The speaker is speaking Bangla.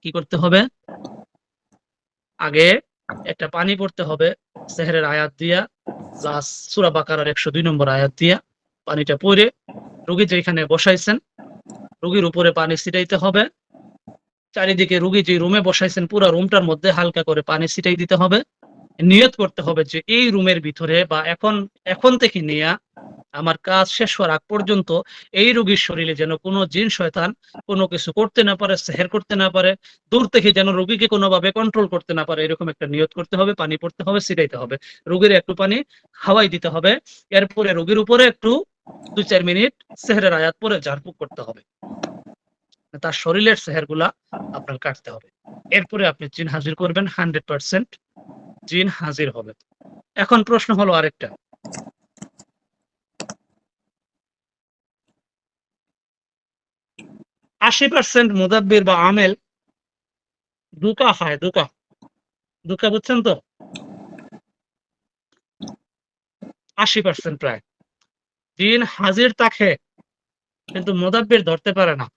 কি করতে হবে? আগে একটা পানি পড়তে হবে সেহরের আয়াত দিয়া, প্লাস সূরা বাকারার 102 নম্বর আয়াত দিয়া। পানিটা পড়ে রোগী যেখানে বসাইছেন রোগীর উপরে পানি ছিটাইতে হবে। চারিদিকে রোগী যে রুমে বসাইছেন পুরো রুমটার মধ্যে হালকা করে পানি ছিটাই দিতে হবে। নিয়ত করতে হবে যে এই রুমের ভিতরে বা এখন এখন থেকে নিয়ে আমার কাজ শেষ হওয়ার আগ পর্যন্ত এই রোগীর শরীরে যেন কোনো জিন শয়তান কোনো কিছু করতে না পারে, সেহের করতে না পারে, দূর থেকে যেন রোগীকে কোনোভাবে কন্ট্রোল করতে না পারে, এরকম একটা নিয়ত করতে হবে। পানি পড়তে হবে, ছিটাইতে হবে, রোগীর একটু পানি খাওয়াই দিতে হবে। এরপরে রোগীর উপরে একটু 2-4 মিনিট সেহরের আয়াত পরে ঝাড়ফুঁক করতে হবে। তার শরীরের সেহের গুলা আপনার কাটতে হবে। এরপরে আপনি জিন হাজির করবেন, 100% জিন হাজির হবে। এখন প্রশ্ন হলো আরেকটা, 80% মুদাব্বির বা আমেল ধোঁকা খায়, ধোঁকা। ধোঁকা বুঝছেন তো? 80% প্রায় জিন হাজির তাকে, কিন্তু মুদাব্বির ধরতে পারে না।